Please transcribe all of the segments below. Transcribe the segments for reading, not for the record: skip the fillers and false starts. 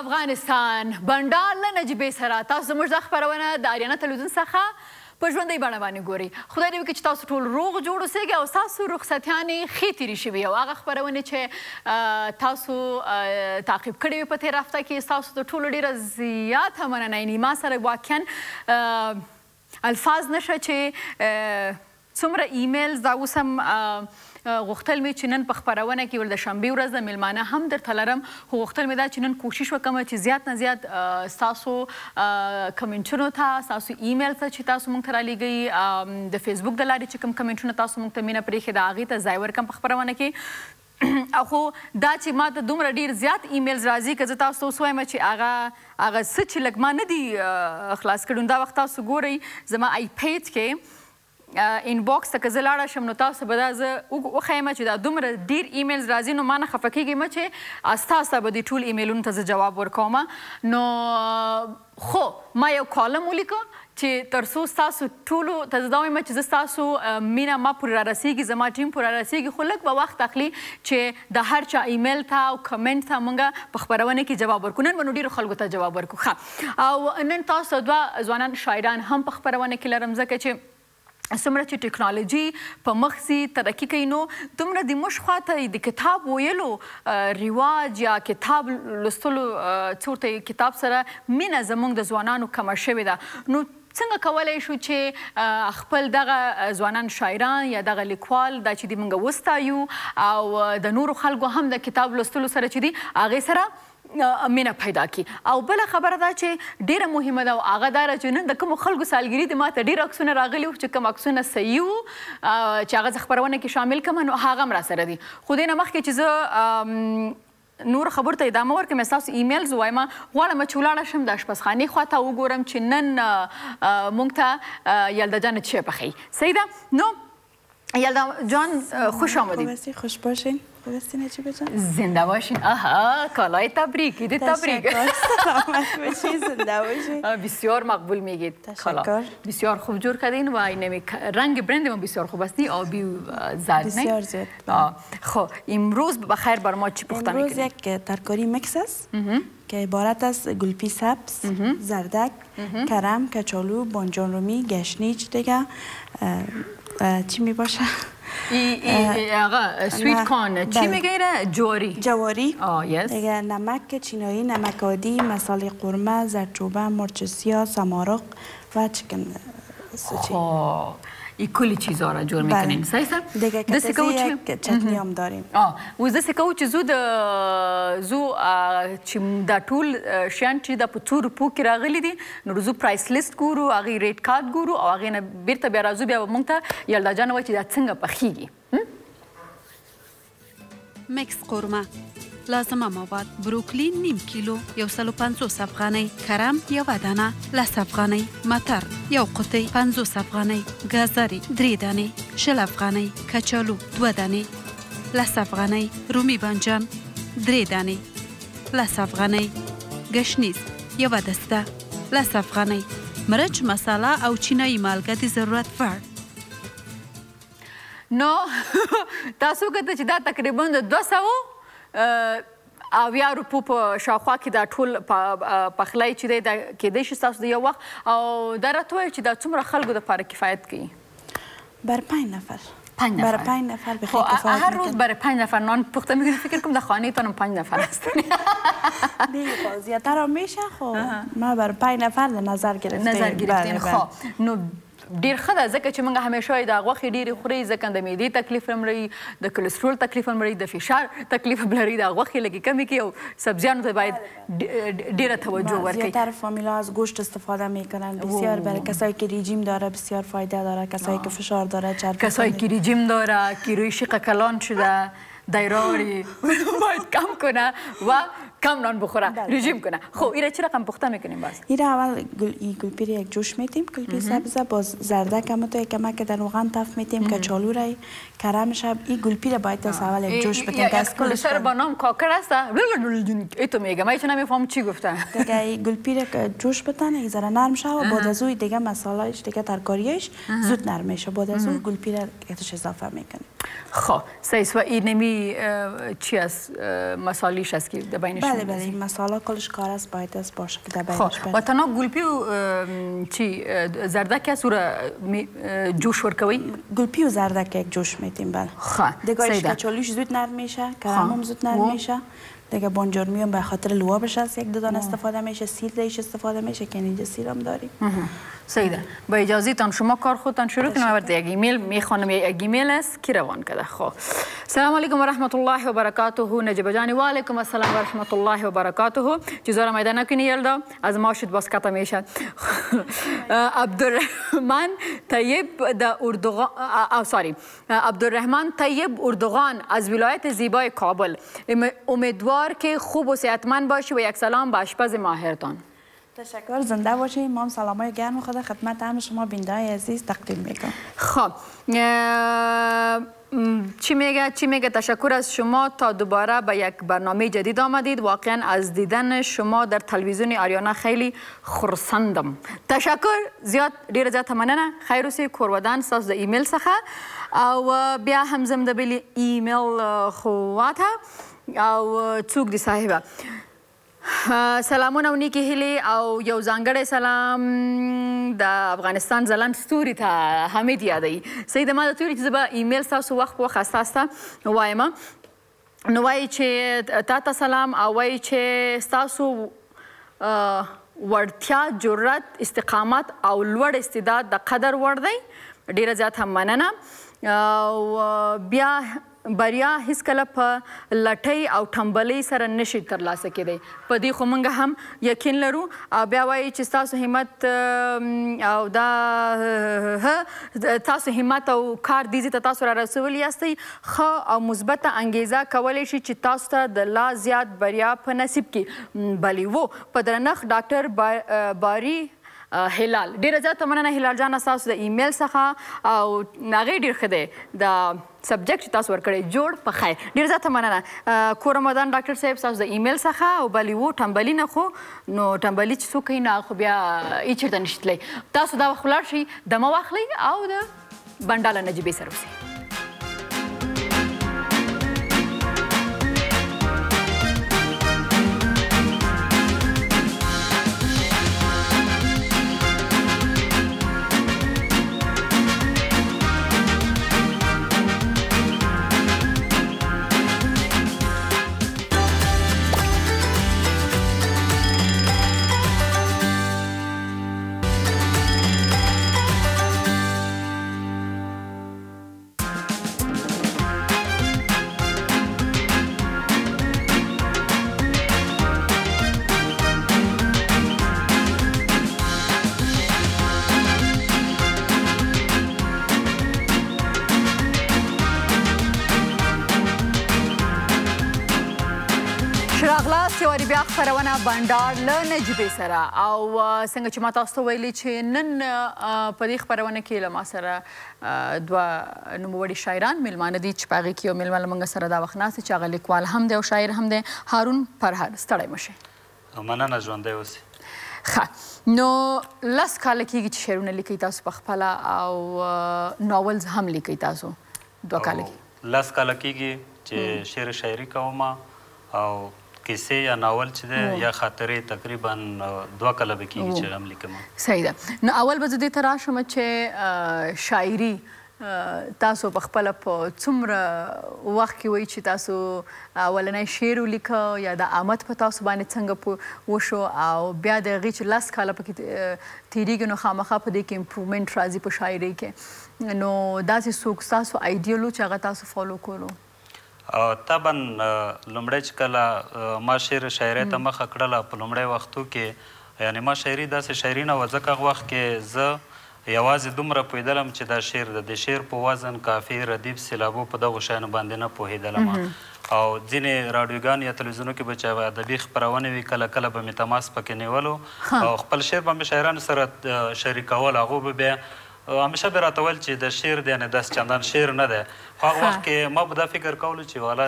افغانستان بنډار له نجیبې سره تاسو زموږ دا خپرونه د اریانا تلویزیون څخه په ژوندۍ بڼه باندې ګورئ. خدای دې وکړي چې تاسو ټول روغ جوړ اوسئ او ستاسو رخصتیانې ښې تېرې شوي او هغه خپرونې چې تاسو تعقیب کړې وي په تېره هفته کې ستاسو د ټولو ډېره زیاته مننه یعنې ما سره واقعا الفاظ نشته چې څومره ایمیلز دا اوس هم غوښتل مې چې نن په خپرونه کې ول د شنبې ورځ د میلمانه هم درته لرم خو غوښتل مې دا چې نن کوشش وکړم چې زیات نه زیات ستاسو کمنټونو ته ستاسو ایمیل ته چې تاسو موږ ته رالیږئ د فیسبوک د لارې چې کوم کمنټونه تاسو موږ ته مینه پرېښې د هغې ته ځای ورکړم په خپرونه کې خو دا چې ما ته دومره ډېر زیات ایمیلز راځي که زه تاسو ته اوس وایم چې هغه څه چې لږ ما نه دي خلاص کړي دا وخت تاسو ګورئ زما آی پیج کې انباکس ته که زه لاړه شم نو تاسو به دا زه وښیم چې دا دومره ډېر ایمیلز راځي نو ما نه خفه کېږئ مه چې ستاسو به دې ټول ایمیلونو ته زه جواب ورکوم نو خو ما یو کالم ولیکه چې تر څو ستاسو ټولو ته زه دا وایم چې زه ستاسو مینه ما پورې رارسېږي زما ټیم پورې رارسېږي خو لږ به وخت اخلي چې د هر چا ایمیل ته او کمنټ ته موږ په خپرونه کې جواب ورکړو نن به نو ډېرو خلکو ته جواب ورکړو ښه او نن تاسو دوه ځوانان شاعران هم په خپرونه کې لرم ځکه چې څومره چې ټکنالوژي په مخ ځي ترقي کوي نو دومره د موږ خواته د کتاب ویلو رواج یا کتاب لوستلو څه ورته کتاب سره مینه زموږ د ځوانانو کمه شوې ده نو څنګه کولی شو چې خپل دغه ځوانان شاعران یا دغه لیکوال دا چې دي موږ وستایو او د نورو خلکو هم د کتاب لوستلو سره چې دي هغې سره مینه پیدا کړي او بله خبره دا چې ډېره مهمه ده او هغه دا ده چې نن د کومو خلکو سالګري دي ما ته ډېر عکسونه راغلي وو چې کوم عکسونه صحیح وو چې هغه زه خپرونه کې شامل کړم نو هغه هم راسره دي خو دې نه مخکې چې زه نور خبرو ته ادامه ورکړم ستاسو ایمیلز ووایم غواړم چې ولاړه شم د اشپزخانې خواته وګورم چې نن موږ ته یلدا جان چی پخوي صحیح ده نو یلدا جان خوش آمدید خوش باشین خوبستی نجیبه جان زنده باشین آها کالای تبریک ایده تبریک سلامت باشین زنده باشین بسیار مقبول میگید تشکر بسیار خوب جور کردین و این رنگ برند ما بسیار خوب است آبی و زرد بسیار زیاد خب امروز بخیر بر ما چی پخته میکنید امروز یک ترکاری میکس است که عبارت از گلپی سبز زردک کرم کچالو بانجان رومی گشنیج دیگه چی می باشه آقا سویت کارن چی میگیره؟ جواری یس دیگه نمک چینایی نمک عادی مساله قرمه زردچوبه مرچ سیاه سمارق و چکن سوچی ای کلی چیزا را جور میکنین صحیح سر؟ دیگه کتزی یک چتنی هم داریم و دسته که چی زو دا طول شیان چی دا پا تور پوکی راغلی دی نو زو پرایس لیست گورو آغی ریت کارت گورو او آغی نا بیرتا بیا رازو بیا مونگتا یلدا جانوی چی دا څنګه پخیگی مکس قرمه لازمه مواد بروکلی نیم کیلو 150 افغانی کرم یو دانه 10 افغانی متر یو قطعه 50 افغانی گازری 3 دانه 40 افغانی کچالو 2 دانه 10 افغانی رومی بانجان 3 دانه 10 افغانی گشنیز یو دسته 10 افغانی مرچ مساله او چینایی مالګه د ضرورت وړ نو تاسو کته چې دا تقریبا د 200 اویا روپو په شاوخوا کې دا ټول پخلی چې دی دا کیدای شي ستاسو د یو وخت او دا راته ووایه چې دا څومره خلکو دپاره کفایت کوي بر 5 نفر 5 نفر برای 5 نفر بخیر کفایت هر روز برای 5 نفر نان پخته میکنید فکر کنم در خانه تانم 5 نفر هستن دیگه زیادتر هم میشه خب ما برای 5 نفر در نظر گرفتیم خب نو ډیر ښه ده ځکه چې موږ همیشه د غوښې ډېرې خورئ ځکه د معدې تکلیف هم لري د کلسترول تکلیف هم لري د فشار تکلیف هم لري د غوښې لږې کمې کړي او سبزیانو ته باید ډېره توجه ورکړئ زیادتر فامیلا از گوشت استفاده میکنن بسیار برای کسایی که رژیم داره بسیار فایده داره کسایی که فشار داره کسایی که رژیم داره کیلوی شق کلان شده دایراری باید کم کنه و کم نان بخوره رژیم کنه خب ایره چی رقم پخته میکنیم باز ایره اول گلپی یک جوش میتیم گلپی سبز باز زردک هم تو کمک در روغن تف میتیم کچالو رای کرمش این گلپی را باید از اول یک جوش بتیم که از کلش با نام کاکر است ایتو میگم من چه نمیفهم چی گفتن دیگه گلپی را جوش بتن یک ذره نرم شه و بعد از اون دیگه مسالهش دیگه ترکاریش زود نرم میشه بعد از اون گلپی را اتش اضافه میکنیم خب سیس و اینمی چی است مسالیش است که در بینش بله بله این مساله کلش کار است باید است باشه که در بینش خب و تنها گلپی و چی زردک است او را جوش ورکوی؟ گلپی و زردک یک جوش میتیم بله دیگه کچالیش زود نرم میشه کرم هم زود نرم میشه دیگه بانجرمی هم به خاطر لوابش است یک دو استفاده میشه سیر دیش استفاده میشه که اینجا سیر هم داریم سیده با اجازه تان شما کار خودتان شروع کنیم و یک ایمیل میخوانم یک ایمیل است کی روان کرده خب سلام علیکم و رحمت الله و برکاته نجیبه جانی و علیکم السلام و رحمت الله و برکاته چیزا را میدان نکنی یلدا از ما شد باز کتا میشه عبدالرحمن طیب د اردوغان عبدالرحمن طیب اردوغان از ولایت زیبای کابل امیدوار که خوب و صحتمند باشی و یک سلام به آشپز ماهرتان تشکر زنده باشیم ما هم سلامای گرم خدا خدمت همه شما بیننده عزیز تقدیم میکنم خب چی میگه تشکر از شما تا دوباره به یک برنامه جدید آمدید واقعا از دیدن شما در تلویزیون آریانا خیلی خرسندم تشکر ډیره زیاته مننه خیر اوسئ کور ودان ستاسو د ایمیل څخه او بیا هم زم د بل ایمیل خواته او څوک دی صاحبه سلامونه و نیکی هیلی او یو ځانګړی سلام د افغانستان ځلند ستوري ته حمید یادوي صحیح د ما د توري چې زه به ایمیل ستاسو وخت په وخت ستاسو ته وایم نو وایي چې تا ته سلام او وایي چې ستاسو وړتیا جرأت استقامت او لوړ استعداد د قدر وړ دی ډېره زیاته مننه او بیا بریا هیڅکله په لټۍ او ټمبلۍ سره نشي ترلاسه کېدی په دې خو موږ هم یقین لرو او بیا وایي چې ستاسو همت او دا تاسو همت او کار دیزې ته تاسو را رسولی یاستئ ښه او مثبته انګیزه کولی شي چې تاسو ته د لا زیات بریا په نصیب کړي بلی و په درنښت ډاکټر باری هلال ډیره زیاته مننه هلال جان ستاسو د ایمیل څخه او هغې ډېر ښه دی د سبجیکټ چې تاسو ورکړی جوړ په خیر ډېره زیاته مننه کور رمضان ډاکټر صاحب ستاسو د ایمیل څخه او بلې و ټمبلي نه خو نو ټمبلي چې څوک کوي نه خو بیا هېڅ چېرته نشي تللی تاسو دا وخت ولاړ شئ دمه واخلئ او د بنډار له نجیبې سره اوسئ واري بیا خپرونه بنډار له نجیبې سره او څنګه چې ما تاسو ته ویلي چې نن په دې خپرونه کې له ما سره دوه نوموړي شاعران میلمانه دي چې په هغې کې یو میلمه له موږ سره دا وخت ناست دی چې هغه لیکوال هم دی او شاعر هم دی هارون فرهاد ستړی مه شئ مننه ژوندی اوسئ ښه نو 10 کاله کېږي چې شعرونه لیکئ تاسو پخپله او ناولز هم لیکئ تاسو 2 کاله کېږي 10 کاله کېږي چې شعر شاعري کوم او کیسې یا ناول چې دی یا خاطرې تقریبا 2 کاله به کېږي چې هم لیکم صحیح ده نو اول به زه دې ته راشم چې شاعري تاسو پخپله په څومره وخت کې وایي چې تاسو اولنی شعر ولیکه یا د آمد په تاسو باندې څنګه وشو او بیا د هغې چې 10 کاله پکې تېرېږي نو خامخا په دې کې امپرومنټ راځي په شاعرۍ کې نو داسې څوک ستاسو آیډیل و چې هغه تاسو فالو کولو طبعا لومړی چې کله ما شعر شاعرۍ ته مخه کړله په لومړی وختو کې یعنې ما شاعري داسې شاعري نه وه ځکه هغه وخت کې زه یوازې دومره پوهېدلم چې دا شعر د دې شعر په وزن کافي ردیف سیلابو په دغو شیانو باندې نه پوهېدلم او ځینې راډیوګان یا تلویزیونو کې به چې ادبي خپرونې وي کله کله به مې تماس پکې نیولو او خپل شعر به مې شاعرانو سره شریکول هغو به بیا همیشه به راته ویل چې د شعر دی یعنې داسې چندان شعر نه دی خو هغه وخت کې ما به دا فکر کولو چې والا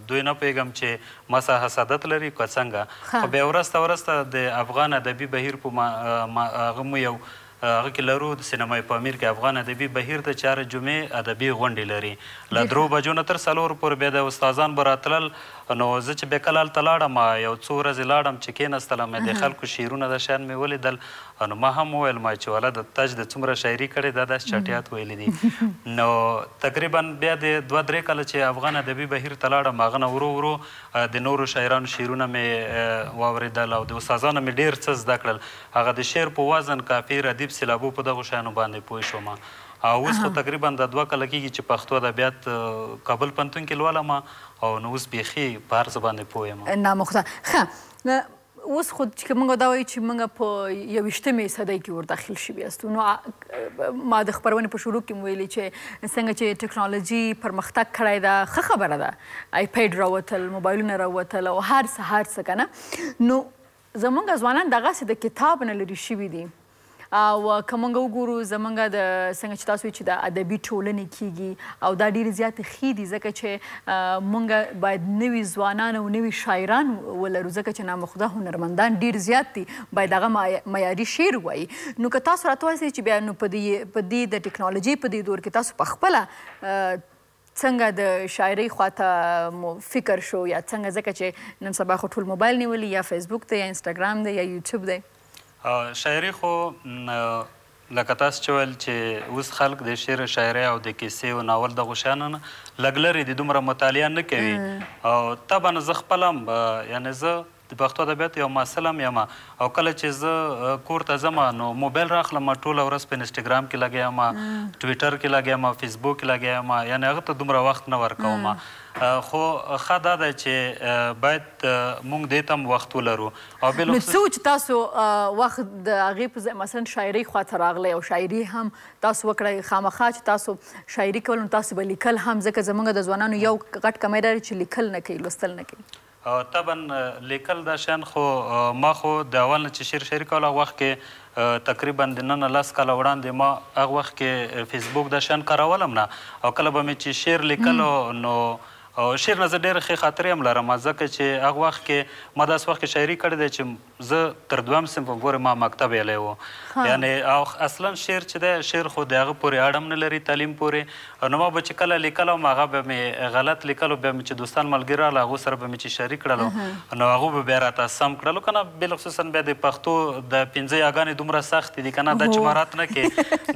دوی نه پوهېږم چې ما سره حسادت لري که څنګه خو بیا ورسته د افغان ادبي بهیر په هغه مو یو هغه کې لرو د سینمای په امیر کې افغان ادبي بهیر د چهار جمعې ادبي غونډې لري له 3 بجو نه تر 4 پورې بیا د استادان به راتلل نو زه چې بیا کله هلته لاړم یو څو ورځې لاړم چې کېناستلم د خلکو شعرونه د شیان مې ولیدل نو ما هم وویل ما چې والا د تاج د څومره شاعري کړې دا داسې چټیات ویلي دي نو تقریبا بیا د 2-3 کاله چې افغان ادبي بهیر ته لاړم هغه نه ورو ورو د نورو شاعرانو شعرونه مې واورېدل او د استادانو مې ډېر څه زده کړل هغه د شعر په وزن کافي ردیف سیلابو په دغو شیانو باندې پوه شوم او اوس خو تقریبا د 2 کاله کېږي چې پښتو ادبیات کابل پوهنتون کې لولم او نو اوس بیخي په هر څه باندې پوه یم نامختار ښه اوس خو چې موږ دا وایو چې موږ په 21مې صدۍ کې ورداخل شوي یاستو نو ما د خپرونې په شروع کې مو ویلي چې څنګه چې ټکنالوژي پرمختګ کړی ده ښه خبره ده آیپیډ راوتل موبایلونه راوتل او هر څه که نه نو زموږ ځوانان دغسې د کتاب نه لرې شوي دي او که موږ وګورو زموږ د څنګه چې تاسو چې د ادبي ټولنې کیږي او دا ډېرې زیاتې ښې دي ځکه چې موږ باید نوي ځوانان او نوي شاعران ولرو ځکه چې نامخوده هنرمندان ډېر زیات دي باید هغه معیاري شعر وایي نو که تاسو راته وایئ چې بیا نو په دې د ټکنالوژۍ په دې دور کې تاسو پخپله څنګه د شاعرۍ خواته مو فکر شو یا څنګه ځکه چې نن سبا خو ټول موبایل نیولي یا فیسبوک دی یا انسټاګرام دی یا یوټیوب دی شاعري خو لکه تاسو چې ویل چې اوس خلک د شعر شاعرۍ او د کیسې او ناول دغو شیانو نه لږ لرې دي دومره مطالعه نه کوي او طبعا زه خپل هم یعنې زه د پښتو ادبیاتو یو محصل هم یم او کله چې زه کور ته ځم نو موبایل راخلم ټوله ورځ په انسټاګرام کې لګیا یم ټویټر کې لګیا یم فیسبوک کې لګیا یم یعنې هغه ته دومره وخت نه ورکوم خو ښه دا ده چې باید موږ دې ته هم وخت ولرو او نو څه چې تاسو وخت د هغې په ځای مثلا شاعرۍ خواته راغلی او شاعري هم تاسو وکړئ خامخا چې تاسو شاعري کول نو تاسو به لیکل هم ځکه زموږ د ځوانانو یو غټ کمی دا چې لیکل نه کوي لوستل نه کوي طبعا لیکل دا شیان خو ما خو د اول نه چې شعر شاعري کول هغه وخت کې تقریبا د 19 کاله وړاندې ما هغه وخت کې فیسبوک دا شیان کارولم نه او کله به مې چې شعر لیکلو نو او شعر نه زه ډېرې ښې خاطرې هم لرم ځکه چې هغه وخت کې ما داسې وخت کې شاعري کړې ده چې زه تر 2م صنف پورې ما مکتب ایلی و یعنې او اصلا شعر چې دی شعر خو د هغه پورې اړه هم نه لري تعلیم پورې نو ما به چې کله لیکلم هغه به مې غلط لیکلو بیا مې چې دوستان ملګري راغله هغو سره به مې چې شاعري کړلو نو هغو به بیا راته سم کړلو که نه بلخصوصا بیا د پښتو د 5 یاګانې دومره سختې دي که نه دا چې مهارت نه کې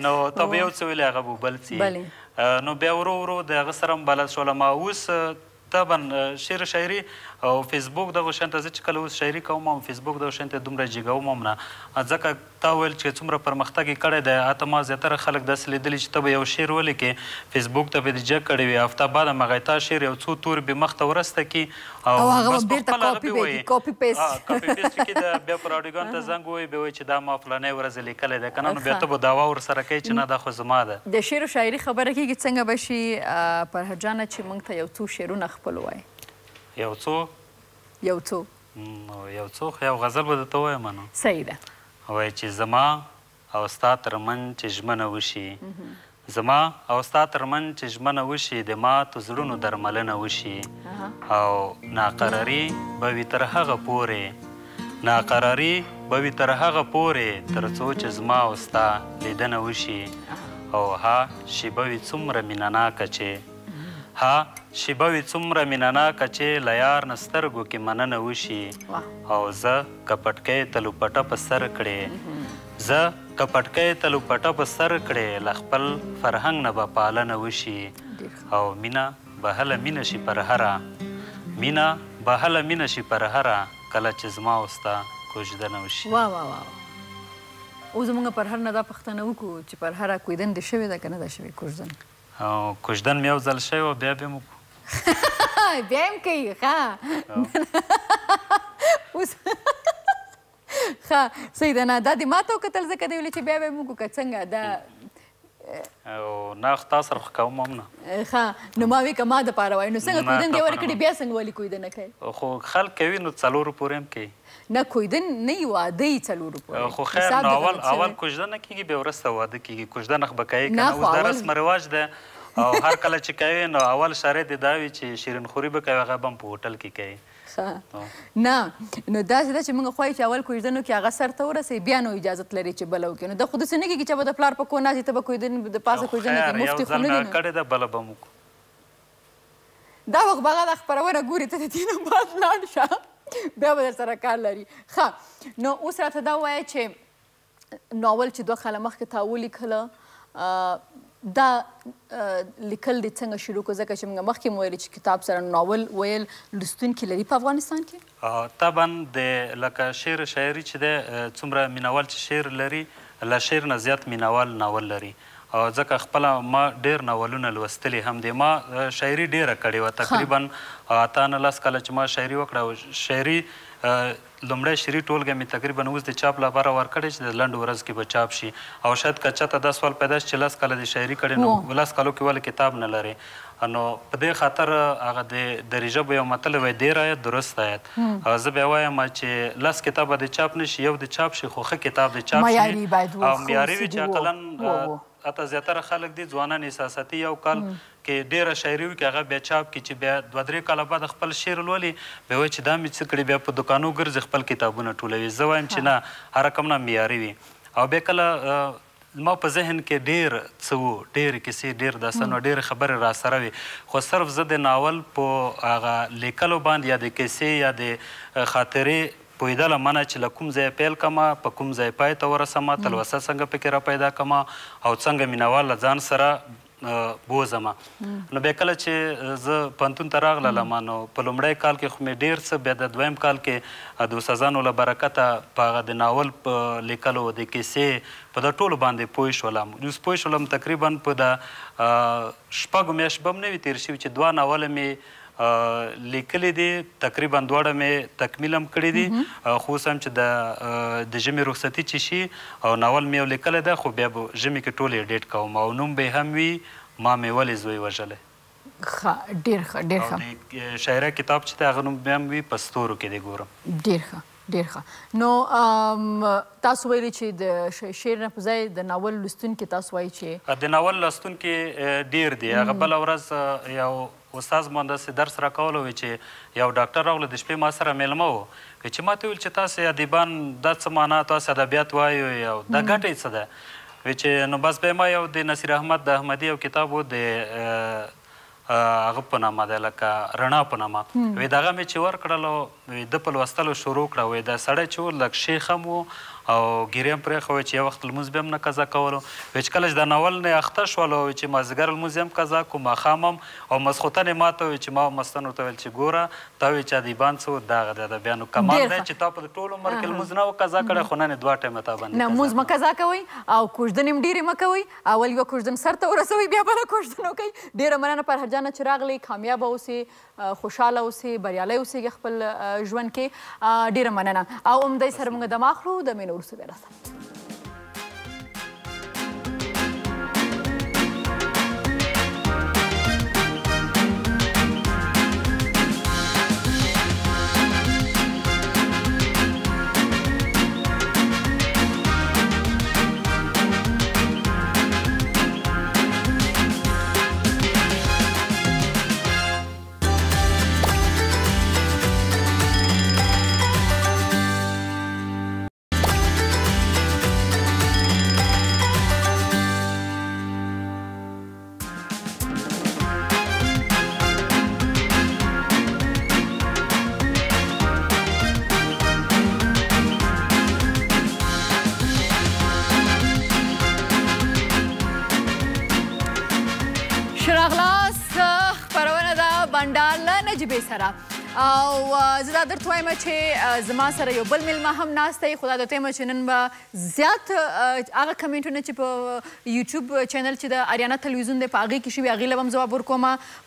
نو ته به یو څه ویلې هغه به بل څه نو بیا ورو ورو د هغه سره هم بلد شولم اوس طبعا شعر شاعري او فیسبوک دغو شیانو ته زه چې کله اوس شاعري کوم هم فیسبوک دغو شیانو ته دومره جګوم هم نه ځکه تا ویل چې څومره پرمختګ یې کړی دی حتی ما زیاتره خلک داسې لیدلي چې ته به یو شعر ولیکې فیسبوک ته به دې جګ کړی وي هفته بعد همغه تا شعر یو څو تورې به مخ ته ورسته کي او هغه به بېرته کاپي پیسټ کاپي پیسټ کې بیا په راډیوګانو ته زنګ ووایي بیا وایي چې دا ما فلانۍ ورځ لیکلی دی که نه نو بیا ته به دعوا ورسره کوي چې نه دا خو زما ده د شعر و شاعري خبره کېږي څنګه به شي فرهاد جانه چې موږ ته یو څو شعرونه خپل ووایي یو څو خو یو غزل به درته ووایم نو صحیح ده وایي چې زما او ستا ترمنځ چې ژمنه وشي زما او ستا ترمنځ چې ژمنه وشي د ماتو زړونو درملنه وشي او ناقراري به وي تر هغه پورې ناقراري به وي تر هغه پورې تر څو چې زما او ستا لیدنه وشي او ها شیبه وي څومره مینهناکه چې شیبه وي څومره مینهناکه چې له یار نه سترګو کې مننه وشي او زه که پټکۍ ته لوپټه په سر کړې زه که پټکۍ ته لوپټه په سر کړې له خپل فرهنګ نه به پالنه وشي او مینه به هله مینه شي پر هره مینه به هله مینه شي پر هره کله چې زما او ستا کوژدنه وشي واه واه واه اوس زموږ پر هر نه دا پوښتنه وکړو چې پر هره کوژدن دې شوې ده که نه ده شوې کوژدن او کوژدن مې یو ځل شوی و بیا به مو بیا هم کوي اوس صحیح ده نه دا دې ما ته وکتل ځکه دې ویلې چې بیا به یې موږ که څنګه دا او نه تا سره خو کوم هم نه نو ما وی که ما دپاره وایي نو څنګه کویدن دې ورکړي بیا څنګه ولې کویدن نه کوي خو خلک کوي نو 4 پورې هم کوي نه کویدن نه وي واده یې 4 پورې خو خیر نو اول کوژدنه کېږي بیا وروسته واده کېږي کوژدنه خو به کوي که نه اوس دا رسم رواج ده او هر کله چې کوي نو اول شرط یې دا وي چې شیرین خوري به کوي هغه به هم په هوټل کې کوي نه نو داسې ده چې موږ خوایو چې اول کوژدنو کې هغه سر ته ورسوي بیا نو اجازت لري چې بله وکړي نو دا خو داسې نه کېږي چې به د پلار په کور ناست ته به کوژدن د پاسه کوژدنه کې مفتې خو نه دي کړې ده بله به مو دا وخت به هغه دا خپرونه ګوري ته د دې نه بعد لاړ شه بیا به در سره کار لري ښه نو اوس راته دا ووایه چې ناول چې 2 کاله مخکې تا ولیکله دا لیکل دې څنګه شروع کړو ځکه چې موږ مخکې مو ویلي چې کتاب سره ناول ویل لوستونکي لري په افغانستان کې طبعا د لکه شعر شاعري چې دی څومره مینوال چې شعر لري له شعر نه زیات مینوال ناول لري ځکه خپله ما ډېر ناولونه لوستلي هم دي ما شاعري ډېره کړې وه تقریبا 18 کاله چې ما شاعري وکړه او شاعري لومړی شعري ټولګه مې تقریبا اوس د چاپ لپاره ورکړی چې د لنډ ورځ کې به چاپ شي او شاید که چاته دا سوال پیدا شي چې 10 کاله د شاعري کړې نو 10 کالو کې ولې کتاب نه لرې نو په دې خاطر هغه د دري ژبو یو متل وایي ډېر آیت درست آیت زه بیا وایم چې 10 کتابه د چاپ نه شي یو د چاپ شي خو ښه کتاب د چاپ شي او معیاري وي چې اقلا اته زیاتره خلک دي ځوانان احساساتي یو کال کې ډېره شاعري وي که هغه بیا چاپ کړي چې بیا 2-3 کاله بعد خپل شعر لولي بیا وایي چې دا مې څه کړي بیا په دوکانو ګرځي خپل کتابونه ټولوي زه وایم چې نه هر رقم نه معیاري وي او بیا کله ما په ذهن کې ډېر څه وو ډېرې کیسې ډېر داستانونه ډېرې خبرې راسره وي خو صرف زه د ناول په هغه لیکلو باندې یا د کیسې یا د خاطرې پوهېدله منه چې له کوم ځایه پیل کړمه په کوم ځای پای ته ورسمه تلوسه څنګه پکې را پیدا کړمه او څنګه مینوال له ځان سره بوځمه نو بیا کله چې زه پوهنتون ته راغللم نو په لومړی کال کې خو مې ډېر څه بیا د 2م کال کې د استادانو له برکته په هغه د ناول په لیکلو د کیسې په دا ټولو باندې پوه شولم اوس پوه شولم تقریبا په د 6 میاشتې به هم نه وي تېر شوي چې 2 ناوله مې لیکلي دي تقریبا دواړه مې تکمیل هم کړي دي خو اوس هم چې د ژمې رخصتي چې شي او ناول مې یو لیکلی دی خو بیا به ژمې کې ټول ایډیټ کوم او نوم به هم وي ما مې ولې زوی وژلی ښه ډېر ښه ډېر ښه شاعري کتاب چې دی هغه نوم بیا هم وي په ستورو کې دی ګورم ډېر ښه ډېر ښه نو تاسو ویلي چې د شعر نه په ځای د ناول لوستونکي تاسو وایي چې د ناول لوستونکي ډېر دي هغه بله ورځ یو استاد مو همداسې درس راکولو وی چې یو ډاکټر راغله د شپې ما سره میلمه و چې ما ته ویل چې تاسې ادیبان دا څه معنا تاسې ادبیات وایو یا دا ګټه یې څه ده وی چې نو بس بیا ما یو د نصیر احمد د احمدي یو کتاب و د هغه په نامه دی لکه رڼا په نامه وی د هغه مې چې ورکړلو ده په لوستلو شروع کړه وی دا سړی چې و لږ شیخ هم و او ګیرې هم پرېښه وی چې یو وخت لمونځ به هم نه قضا کولو وی چې کله چې د ناول نه اخته شولو وی چې مازدیګر لمونځ هم قضا کړو ماښام هم او ماسخوتن یې ما ته وی چې ما مستن ورته ویل چې ګوره تا وی چې ادیبان څه و دغه دی ادبیانو کمال دی چې تا په ټول عمر کې لمونځ نه و قضا کړی خو نن یې 2 ټایمه تا باندې نه لمونځ مه قضا کوئ او کوژدنې هم ډېرې مه کوئ اول یوه کوژدن سر ته ورسوئ بیا بله کوژدن وکئ ډېره مننه فرهاد چې راغلی کامیابه اوسئ خوشحاله اوسئ بریالی اوسئ خپل ژوند کې ډېره مننه او همدی سره موږ دم اخلو د مینې وروسته بیا راسره بنډار له نجیبې سره او زه دا درته وایم چې زما سره یو بل میلمه هم ناست دی خو دا درته وایم چې نن به زیات هغه کمنټونه چې په یوټیوب چینل چې د اریانا تلویزیون دی په هغې کې شوي هغې له به هم ځواب ورکوم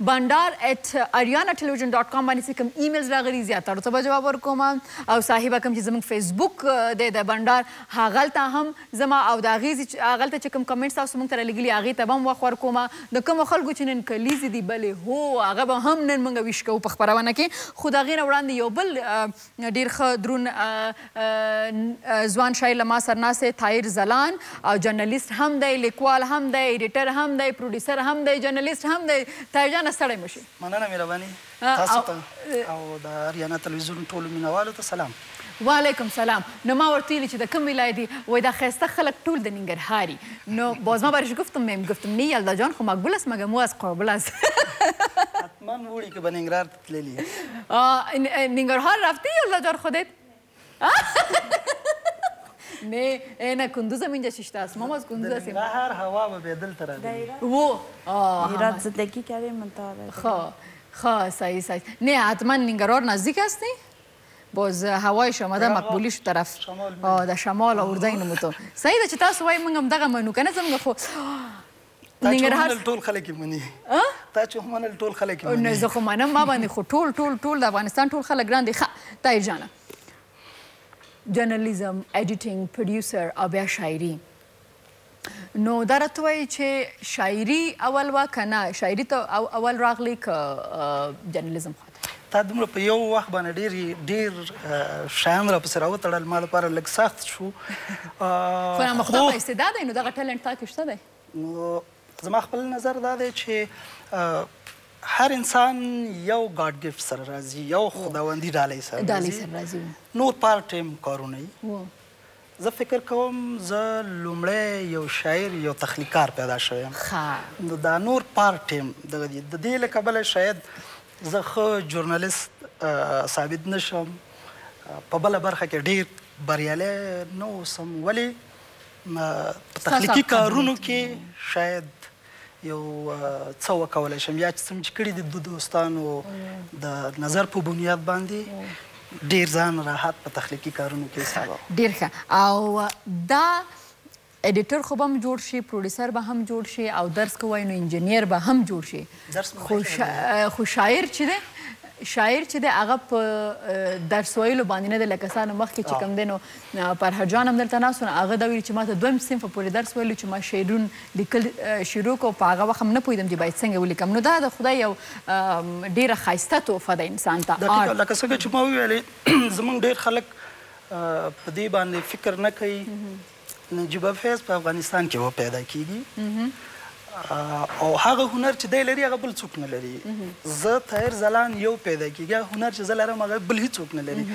bandar@arianatelevision.com باندې چې کوم ایمیلز راغلي زیاترو ته به جواب ورکوم او صاحبه کوم چې زموږ فیسبوک دی د بنډار هغلته هم زما او د هغې هغلته چې کوم کمنټس تاسو موږ ته رالیږلي هغې ته به هم وخت ورکوم د کومو خلکو چې نن کلیزې دي بلې هو هغه به هم نن موږ ویش کوو په خپرونه کې خو د هغې نه وړاندې یو بل ډېر ښه دروند ځوان شاعر له ما سره ناست دی طاهر ځلان او جرنلیست هم دی لیکوال هم دی ایډیټر هم دی پروډیوسر هم دی جرنلیست هم دی طاهر جانه ستړی مه شي مننه مهرباني تاسو ته او د اریانا تلویزیون ټولو مینوالو ته سلام وعلیکم سلام نو ما ورته ویلي چې د کوم ولایت دي وای دا ښایسته خلک ټول د ننگرهاری نو باز ما برش گفتم میم گفتم نی یلدا جان خو مقبول است مگه مو از قابل است حتما وړي که به ننګرهار ته تللي ننگرهار رفتی یلدا جان خودت نه نه کندوز هم اینجا شیشته است ما از کندوز هستیم ننګرهار هوا به به دلته راځي و ایران زندگی کردیم منطقه صحیح نه حتما ننگرهار نزدیک هستی باز هوایش آمده مقبولیش طرف در شمال آورده اینو تو صحیح ده چې تاسو وایي موږ همدغه منو که نه زموږ خو ننګرهار ټول خلک یې مني تا چې ومنل ټول خلک یې مني نه زه خو منم ما باندې خو ټول د افغانستان ټول خلک ګران دي ښه طاهر جانه جرنالیزم ایډیټینګ پروډیوسر او بیا شاعري نو دا راته وایي چې شاعري اول وه که نه شاعري ته اول راغلی که جرنالیزم تا دومره په یو وخت باندې ډېر شیان راپسې راوتړل ما لپاره لږ سخت شو خو نامخدا په استعداد دی نو دغه ټلنټ تا کې شته دی نو زما خپل نظر دا دی چې هر انسان یو ګاډ ګفټ سره راځي یو خداوندي ډالۍ سره راځي نور پارټ ټایم کارونه وي زه فکر کوم زه لومړی یو شاعر یو تخلیقار پیدا شوی یم نو دا نور پارټ ټایم دغه دي د دې له کبله شاید زه ښه جورنالیست ثابت نشم په بله برخه کې ډېر بریالی نه اوسم ولې په تخلیقي کارونو کې شاید یو څه وکولی شم یا چې څه چې کړي دي د دوستانو د نظر په بنیاد باندې ډېر ځان راحت په تخلیقي کارونو کې حسابوم ډېر ښه او دا ایډیټر خو به هم جوړ شي پروډیوسر به هم جوړ شي او درس که وایي نو انجینیر به هم جوړ شي خو شاعر چې دی هغه په درس ویلو باندې نه دی لکه ستا نه مخکې چې کوم دی نو فرهاد جان هم دلته ناست و نو هغه دا ویلي چې ما ته دویم صنفه پورې درس ویلو چې ما شعرون لیکل شروع کړو په هغه وخت هم نه پوهېدم چې باید څنګه ولیکم نو دا د خدای یو ډېره ښایسته تحفه ده انسان ته لکه څنګه چې ما وویلې زموږ ډېر خلک په دې باندې فکر نه کوي نجیبه فیض په افغانستان کې و پیدا کیږي او هغه هنر چې دی لري هغه بل څوک نه لري زه طاهر ځلان یو پیدا کیږي هنر چې زه لرم هغه بل هیڅوک نه لري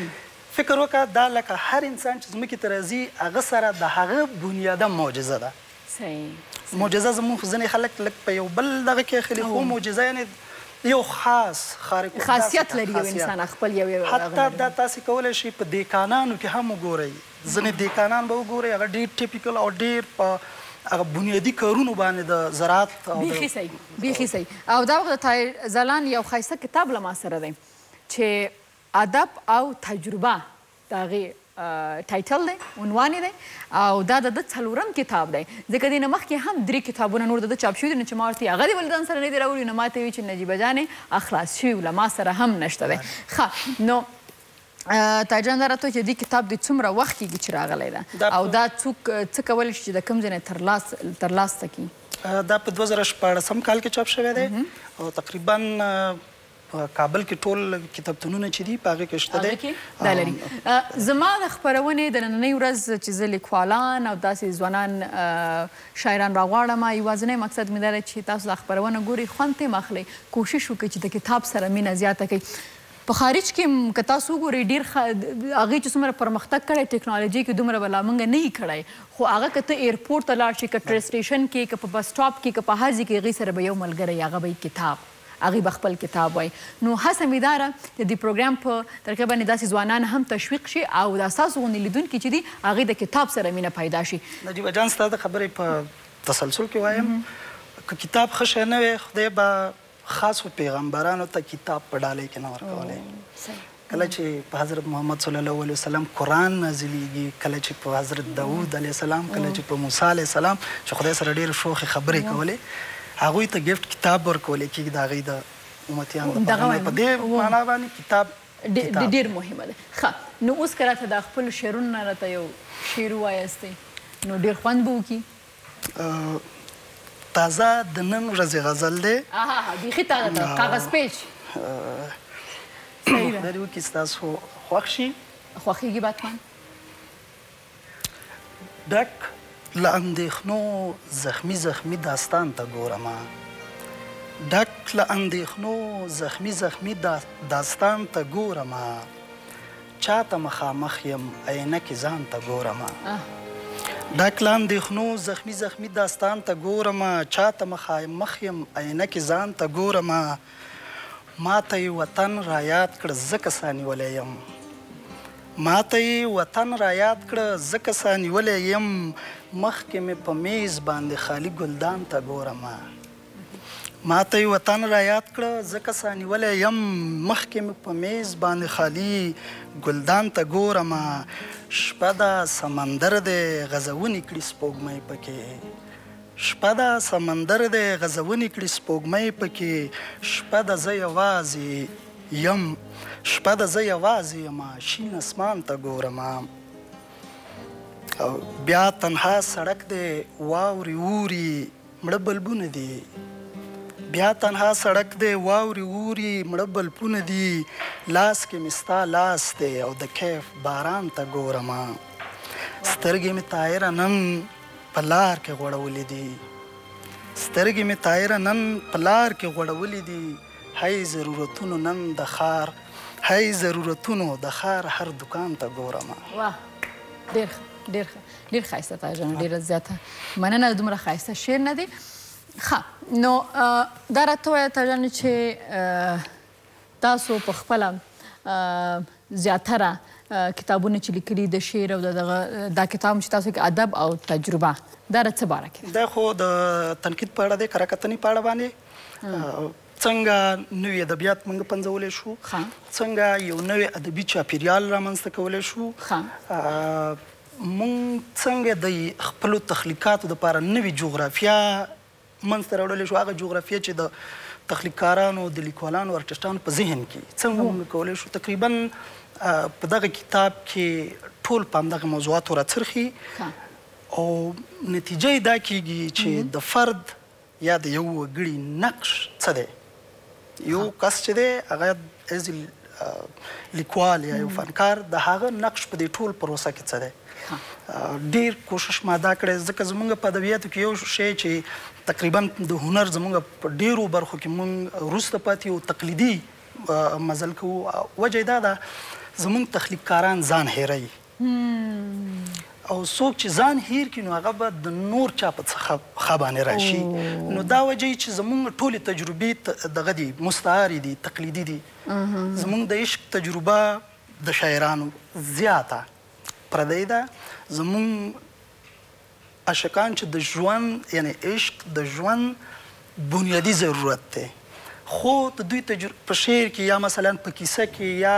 فکر وکړه دا لکه هر انسان چې ځمکې ته راځي هغه سره د هغه بنیاده معجزه ده معجزه زموږ ځینې خلک لږ په یو بل دغه کې اخلي خو معجزه یعنې یو خاص خاصیت لري یو انسان خپل یو حتی دا تاسې کولی شئ په دیکانانو کې هم وګورئ ځینې دیکانان به وګورئ هغه ډېر ټیپیکل او ډېر په هغه بنیادي کارونو باندې د زراعت بیخي صحیح او دا وخت د طاهر ځلان یو ښایسته کتاب له ما سره دی چې ادب او تجربه د هغې ټایټل دی عنوان دی او دا د ده څلورم کتاب دی ځکه دې نه مخکې هم 3 کتابونه نور د ده چاپ شوي دي نو چې ما ورته هغه دې ولې ځان سره نه دي راوړي نو ما ته ویل چې نجیبه جانې اخلاص شوي له ما سره هم نشته دی ښه نو طاهر جان دا راته وایي چې دې کتاب دې څومره وخت کېږي چې راغلی ده او دا څوک څه کولی شي چې د کوم ځای نه ترلاسه کړي دا په 2014 کال کې چاپ شوی دی او تقریبا کابل کې ټول کتابتونونه چې دي په هغې کې شته دی دا لري زما د خپرونې د نننۍ ورځ چې زه لیکوالان او داسې ځوانان شاعران راغواړم یوازینی مقصد مې دا دی چې تاسو دا خپرونه ګورئ خوند ترې اخلئ کوشش وکړئ چې د کتاب سره مینه زیاته کړئ په خارج کې که تاسو وګورئ ډېر هغې چې څومره پرمختګ کړی ټیکنالوژي کې دومره به لا موږ نه یي کړی خو هغه که ته ایرپورټ ته لاړ شي که ټرین سټیشن کې که په بس سټاپ کې که په هر ځای کې هغې سره به یو ملګری هغه به کتاب هغې به خپل کتاب وایي نو هڅه مې دا ده د دې پروګرام په طریقه باندې داسې ځوانان هم تشویق شي او دا ستاسو غوندې لیدونکي چې دي هغې د کتاب سره مینه پیدا شي نجیبه جان ستا د خبرې په تسلسل کې وایم که کتاب ښه شی نه وی خدای به خاصو پیغمبرانو ته کتاب په ډالۍ کې نه ورکولی کله چې په حضرت محمد صلی الله علیه وسلم قرآن نازلیږي کله چې په حضرت داود علیه السلام کله چې په موسی علیه السلام چې خدای سره ډېرې شوخې خبرې کولې هغوی ته ګفټ کتاب ورکولی کېږي د هغوی د امتیانو دپاره په دې معنا باندې کتاب ډېر مهمه ده ښه نو اوس که راته د خپلو شعرونو نه راته یو شعر ووایاستئ نو ډېر خوند به وکړي تازه د نن ورځې غزل دی بیخي تازه ده کاغذ پیچ خدای دې وکړي ستاسو خوښ شي. خوښېږي باتمن؟ ډک له اندېښنو زخمي زخمي داستان ته ګورمه، ډک له اندېښنو زخمي زخمي داستان ته ګورمه، چاته مخامخ یم عینکې ځان ته ګورمه، ډک له اندېښنو زخمي زخمي داستان ته ګورمه، چاته مخامخ یم عینکې ځان ته ګورمه، ما ته یې وطن رایاد کړه ځکه سانیولی یم، ما ته یې وطن رایاد کړه ځکه سانیولی یم، مخکې مې په میز باندې خالي ګلدان ته ګورمه، ما ته یې وطن رایاد کړه ځکه سانیولی یم، مخکې مې په میز باندې خالي ګلدان ته ګورمه، شپه ده سمندر دی غزونې کړي سپوږمۍ پکې، شپه ده سمندر دی غزونې کړي سپوږمۍ پکې، شپه ده زه یوازې یم، شپه ده زه یوازې یم، شین اسمان ته ګورمه، بیا تنها سړک دی واورې اوري مړه بلبونه دي، بیا تنها سړک دی واورې اوري مړه بلبونه دي، لاس کې مې ستا لاس دی او د کیف باران ته ګورمه، سترګې مې طایره نن په لار کې غوړولې دي، سترګې مې طایره نن په لار کې غوړولې دي، هی ضرورتونو نن د ښار، هی ضرورتونو د ښار هر دکان ته ګورمه. واه ډېر ښه ډېر ښه ډېر ښایسته تاجانه، ډېره زیاته مننه، دومره ښایسته شعر نه دی. ښه نو دا راته ووایه تاجانه چې تاسو په خپله زیاتره کتابونه چې لیکلي د شعر او دا کتاب چې تاسو کې ادب او تجربه دا څه باره کې دا خو د تنقید په اړه دی، کره کتنې په اړه باندې څنګه نوي ادبیات موږ پنځولی شو، څنګه یو نوی ادبي چاپیریال رامنځته کولی شو، موږ څنګه د خپلو تخلیقاتو دپاره نوې جغرافیه منځته راوړلی شو، هغه جغرافیه چې د تخلیقکارانو د لیکوالانو ارټسټانو په ذهن کې څنګه موږ کولی شو. تقریبا په دغه کتاب کې ټول په همدغه موضوعاتو راڅرخي او نتیجه یې دا کیږي چې د فرد یا د یو وګړي نقش څه دی، یو کس چې دی هغه ایز لیکوال یا یو فنکار د هغه نقش په دې ټول پروسه کې څه دی. ډیر کوشش ما دا کړی ځکه زموږ په ادبیاتو کې یو شی چې تقریبا د هنر زموږ په ډیرو برخو کې موږ وروسته پاتې یو تقلیدي مزل کوو، وجه یې دا ده زموږ تخلیقکاران ځان هیروي او څوک چې ځان هیر کړي نو هغه به د نور چا په ښه باندې راشي، نو دا وجه یې چې زموږ ټولې تجربې دغه دي مستعارې دي تقلیدي دي، زموږ د عشق تجربه د شاعرانو زیاته پردی ده، زموږ عاشقان چې د ژوند یعنی عشق د ژوند بنیادي ضرورت دی، خو د دوی په شعر کې یا مثلا په کیسه کې یا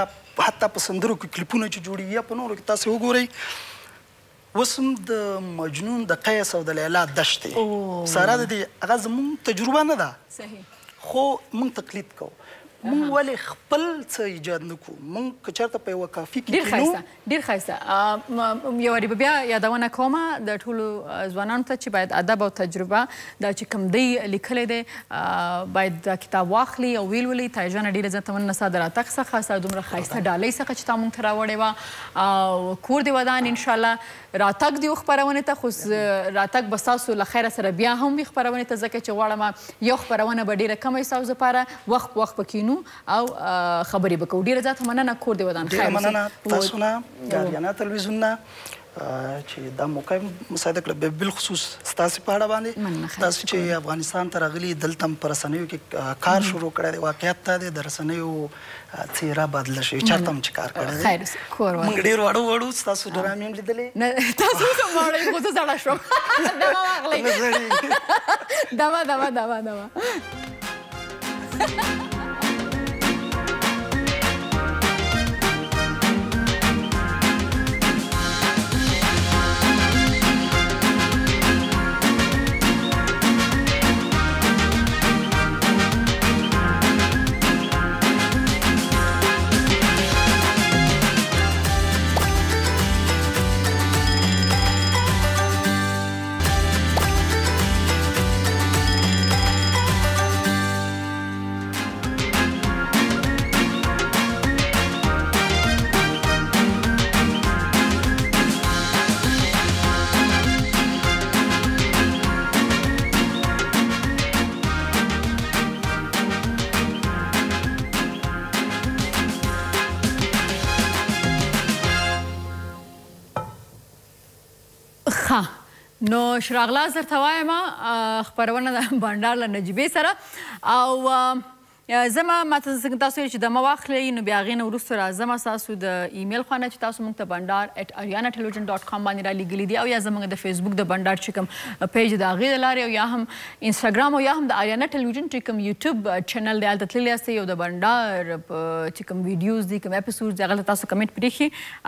حتی په سندرو کې کلیپونه چې جوړېږي یا په نورو کې تاسې وګورئ اوس هم د مجنون د قیس او د لیلا دشتې ساره د دې هغه زموږ تجربه نه ده خو موږ تقلید کوو. موږ ولې خپل څه ایجاد نه کوو؟ موږ که چېرته په یوه کافي کې کینو. ډېر ښایسته یو وارې به بیا یادونه کومه د ټولو ځوانانو ته چې باید ادب او تجربه دا چې کوم دی لیکلی دی باید دا کتاب واخلي او ویلولي. تایجانه ډېره زیاته مننه ستا د راتګ څخه، ستا دومره ښایسته ډالۍ څخه چې تا موږ ته راوړې وه او کور دې ودان انشاءالله راتګ دې و خپرونې ته، خو راتګ به ستاسو له خیره سره بیا هم وي خپرونې ته، ځکه چې غواړم یو خپرونه به ډېره کمه وي ستاسو دپاره، وخت په وخت به کینو او خبرې به کوو. ډېره زیاته مننه، کور دې ودان. ډېره مننه تاسو نه د اریانا تلویزیون نه چې دا موقع مساعده کړه، بالخصوص ستاسې په اړه باندې تاسو چې افغانستان ته راغلي دلته هم په رسنیو کې کار شروع کړی دی، واقعیت دا دی د رسنیو څېره بدله شوې، چېرته هم چې کار کړی دی. موږ ډېر واړه واړو ستاسو ډرامې هم لیدلې. تاسو هم واړئ خو زه زړه شوم. دمه واخلئ. دمه. ښه نو شراغلا زه درته وایم خپرونه د بنډار له نجیبې سره او ماته څنګه تاسو ویل چې دمه واخلئ نو بیا هغې نه وروسته راځم ستاسو د ایمیل خوا نه چې تاسو موږ ته bandar@arianatelevision.com باندې رالیږلي دي او یا زموږ د فیسبوک د بنډار چې کوم پیج د هغې د لارې او یا هم انسټاګرام او یا هم د آریانا ټلویزیون چې کوم یوټیوب چینل دی هلته تللی یاستئ او د بنډار چې کوم ویډیوز دي کوم اپیسوډ دي هغه ته تاسو کمنټ پرېښي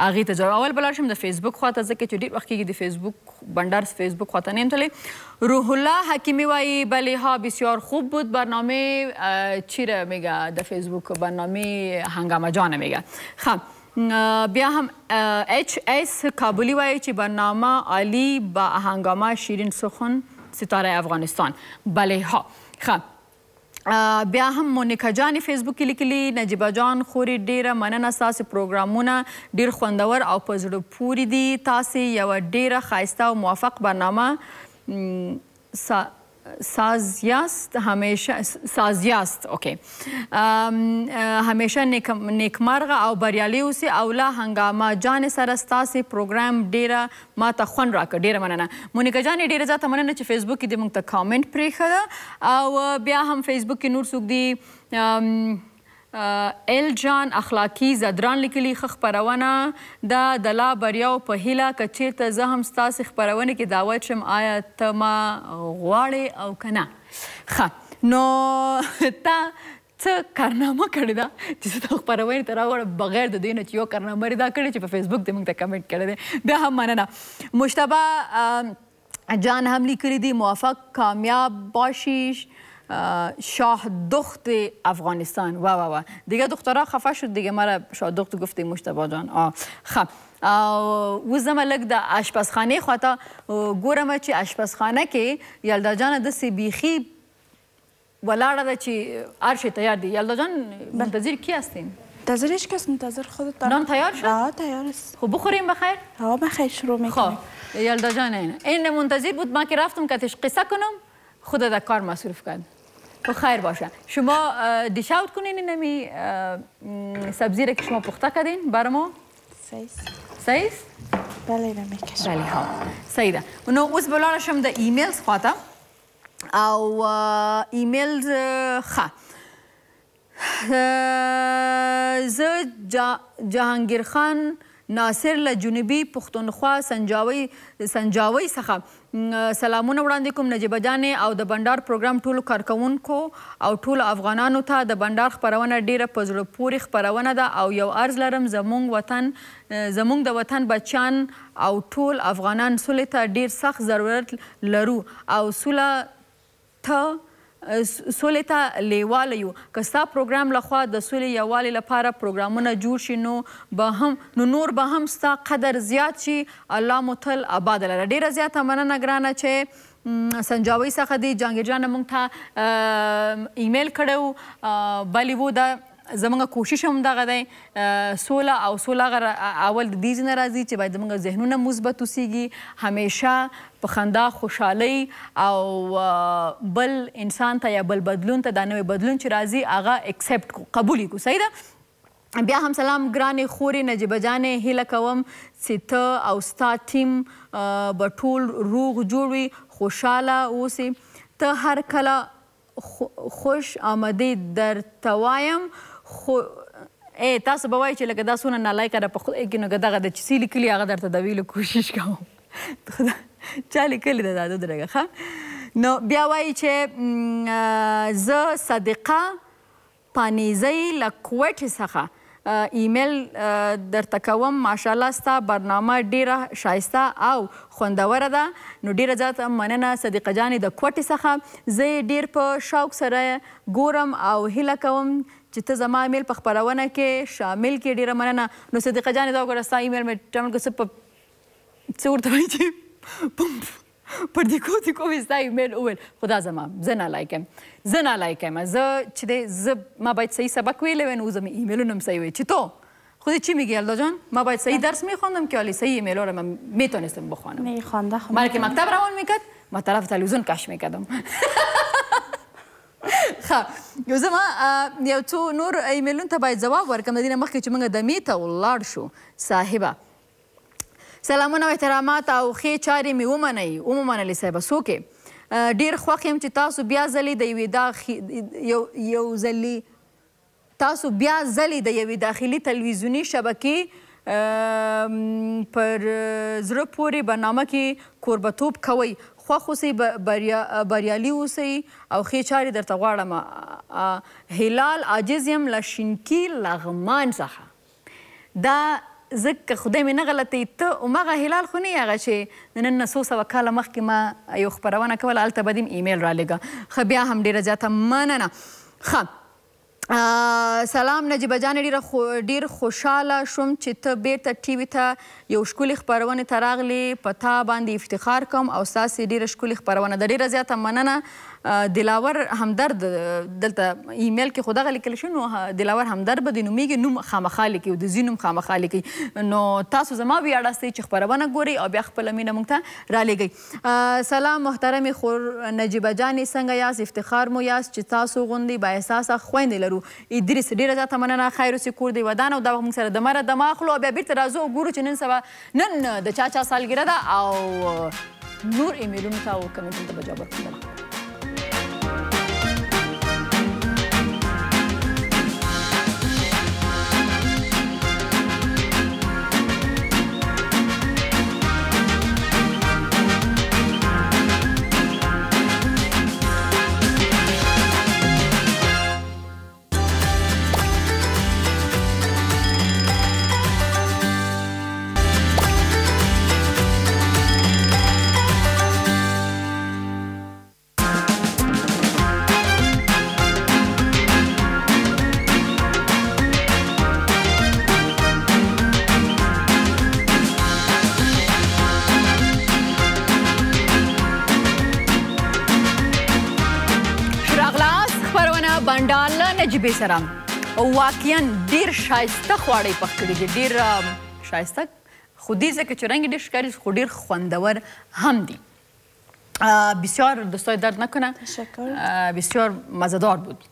هغې ته ضرور اول به لاړ شم د فیسبوک خوا ته ځکه چې ډېر وخت کېږي د فیسبوک بنډار فیسبوک خوا ته نه یم تللی روح الله حکیمی وایي بله ها بسیار خوب بود برنامه چی را میگه در فیسبوک برنامه هنگامه جان میگه خب بیا هم اچ اس کابلی وایي چې برنامه عالی با هنگامه شیرین سخن ستاره افغانستان بله ها خب بیا هم مونیکا جان فیسبوک کې لیکلي نجیبه جان خوري ډیره مننه ستاسې پروګرامونه ډیر خوندور او په زړه پورې دي تاسې یوه ډیره ښایسته او موفق برنامه سازیاست اوکی همیشه نیکمرغه او بریالي اوسئ او له هنګامه جان سره ستاسې پروګرام ډیره ماته خوند راکړ ډیره مننه مونیکا جان ډیره زیاته مننه چې فیسبوک کې دې موږ ته کامنټ پرېښه ده او بیا هم فیسبوک کې نور څوک دي ال جان اخلاقی زدران لیکلي ښه خپرونه ده د لا بریاو په هیله که چیرته زه هم ستاسې خپرونې کې دعوت شم آیا ته ما غواړې او که نه ښه نو تا څه کارنامه کړې ده چې زه تا خپرونې ته راوړم بغیر د دې نه چې یو کارنامه دا کړې چې په فیسبوک دې موږ ته کمنټ کړی دی بیا هم مننه مشتبه جان هم لیکلی دی موفق کامیاب باشی شاه دخت افغانستان وا دیگه دخترها خفه شد دیگه مرا شاه دخت گفتی مشتبه جان خب وزم لگ د آشپزخانه خواته ګورم چې آشپزخانه کې یلدا جان د سی بیخی ولاړه ده چې هر شی تیار دی یلدا جان منتظر کی هستین؟ منتظر هیچ کس منتظر خودت نان تیار شد؟ تیار است خب بخوریم بخیر؟ بخیر شروع میکنیم خب یلدا جان این منتظر بود من که رفتم که تش قصه کنم خود در کار مصروف کرد خیر باشه شما دیش اوت کنین نمی سبزی را که شما پخته کردین برای ما سیس بله نمیکشم بله ها سیده اونو اوز بلارشم ده ایمیلز خواته او ایمیلز زه جهانگیر خان ناصر له جنوبي پښتونخوا سنجاوۍ څخه سلامونه وړاندې کوم نجیبه جانې او د بنډار پروګرام ټولو کارکوونکو او ټولو افغانانو ته د بنډار خپرونه ډیره په زړه پورې خپرونه ده او یو عرض لرم زموږ د وطن بچیان او ټول افغانان سولې ته ډیر سخت ضرورت لرو او سولې ته لیواله یو که ستا پروګرام لخوا د سولې یووالي لپاره پروګرامونه جوړ شي نو نور به هم ستا قدر زیات شي الله مو تل آباد لره ډیره زیاته مننه ګرانه چې سنجاوۍ څخه دی جهانګیر جان موږ ته ایمیل کړی بلې و د زمونږ کوشش هم دغه دی سوله او سوله اول د دې ځای نه راځي چې باید زمونږ ذهنونه مثبت اوسیږي همیشه په خندا خوشحالۍ او بل انسان ته یا بل بدلون ته دا نوی بدلون چې راځي هغه اکسپټ کو قبول یې کو صحیح ده بیا هم سلام ګرانې خورې نجیبه جانې هیله کوم چې ته او ستا ټیم به ټول روغ جوړ وي خوشحاله اوسې ته هر کله خوش آمدید درته وایم تاسو به وایئ چې لکه دا څونه نالایکه ده په خدای کې نو که دغه د چې څه لیکلي هغه درته د ویلو کوشش کوم چا لیکلي ده دا دودرګه ښه نو بیا وایي چې زه صدیقه پانیزۍ له کوټې څخه ایمیل درته کوم ماشاءالله ستا برنامه ډیره ښایسته او خوندوره ده نو ډیره زیاته مننه صدیقه جانې د کوټې څخه زه یې ډیر په شوق سره ګورم او هیله کوم چې ته زما ایمیل په خپرونه کې شامل کړې ډیره مننه نو صدیقه جانې دا وګوره ستا ایمیل مې ټمل کړ څه ورته وایي چې پر دیکو مې ستا ایمیل وویل خدا زما زه نالایک یم زه چې دی ما باید صحیح سبق ویلی وی نو زه مې ایمیلونه هم صحیح وی چی تو خودت چی میگی یلدا جان ما باید صحیح درس میخواندم که ولی صحیح ایمیلها رو من میتونستم بخوانم میخوانده من که مکتب روان میکرد ما طرف تلویزیون کش میکردم خب یو زما یو څو نور ایمیلونو ته باید ځواب ورکړم د دې نه مخکې چې موږ دمې ته ولاړ شو صاحبه سلامونه او احترامات او ښې چارې مې ومنلې صاحبه څوک یې ډېر خوښ یم چې تاسو بیا ځلې د یوې داخلي تلویزیوني شبکې پر زړه پورې برنامه کې کوربتوب کوئ خوښ اوسئ بریالي اوسئ او ښې چارې درته غواړم هلال عاجز یم له شینکي لغمان څخه دا زه که خدای مې نه غلطوي ته هماغه هلال خو نه یې هغه چې د نن نه څو سوه کاله مخکې ما یو خپرونه کوله هلته به دې ایمیل رالېږه ښه بیا هم ډېره زیاته مننه ښه سلام نجیبه جانې ډېر خوشحاله شوم چې ته بیرته ټي وي ته یو ښکلې خپرونې ته راغلې په تا باندې افتخار کوم او ستاسې ډېره ښکلې خپرونه ده ډېره زیاته مننه دلاور همدرد دلته ایمیل کې خو دغه لیکل شوي نو دلاور همدرد به د نومیږي نوم خامخا لیکي او د ځي نوم خامخا لیکي نو تاسو زما ویاړاستئ چې خپرونه ګورئ او بیا خپله مینه موږ ته رالیږئ سلام محترمې خور نجیبه جانې څنګه یاست افتخار مو یاست چې تاسو غوندې بااحساسه خویندې لرو ادریس ډېره زیاته مننه خیر اوسې کور دی ودان او دا وخت موږ سره دمره دم اخلو او بیا بیرته راځو او ګورو چې نن سبا نن د چا سالګره ده او نور ایمیلونو ته او کمنټونو ته به جواب ورکوم بنډار له نجیبې سره واقعا ډېر ښایسته خواړه یې پخ کړي دي ډېر ښایسته خو دې ځکه چې رنگ ډېر ښکاري خو ډېر خوندور هم دي بسیار دوستای درد نکنه بسیار مزهدار بود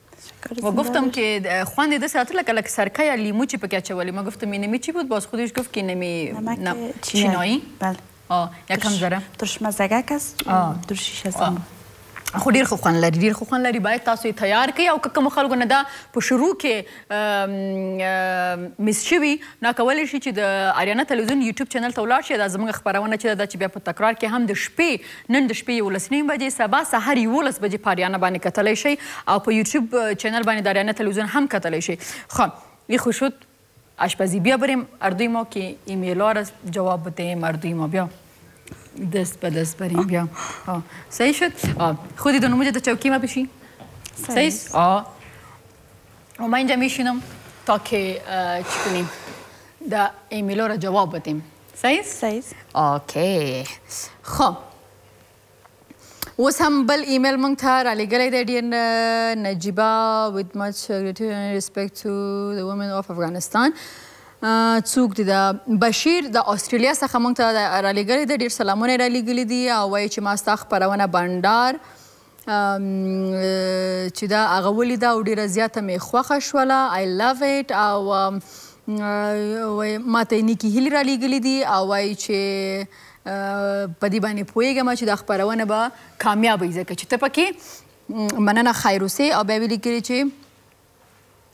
و گفتم که خوند دست اتر لک سرکه یا لیمو چی پکه چولی ما گفتم اینمی چی بود باز خودش گفت که اینمی چینایی بله یکم ذره ترش مزگک است ترشیش هستم خو ډېر ښه خوند لري ډېر ښه خوند لري باید تاسو یې تیار کړئ او که کومو خلکو نه دا په شروع کې مس شوي نو کولی شي چې د اریانا تلویزیون یوټیوب چینل ته ولاړ شي دا زموږ خپرونه چې ده چې بیا په تکرار کې هم د شپې نن د شپې 11 بجې سبا سهار 11 بجې په اریانا باندې کتلی شئ او په یوټیوب چینل باندې د اریانا تلویزیون هم کتلی شئ خب این خوش شد آشپزی بیا بریم اردوی ما که ایمیل‌ها را جواب بدهیم اردوی ما بیا دست به دست بریم بیا صحیح شد خودی دو نموجه تا چوکی ما بشی صحیح و ما اینجا میشینم تا که چی کنیم دا ایمیلو را جواب بدیم صحیح اوکی خب اوس هم بل ایمیل مونږ ته رالیږلی دی ډېر نجیبه with much gratitude and respect to the women of Afghanistan څوک دی د بشیر د استرالیا څخه موږ ته رالیږلی دی ډېر سلامونه یې رالیږلي دي او وایي چې ما ستا خپرونه بنډار چې دا هغه ولیده او ډېره زیاته مې خوښه شوله I love it او ما ته یې نیکې هیلې رالیږلي دي او وایي چې په دې باندې پوهېږم چې دا خپرونه به کامیابه وي ځکه چې ته پکې مننه خیر اوسې او بیا یې لیکلي چې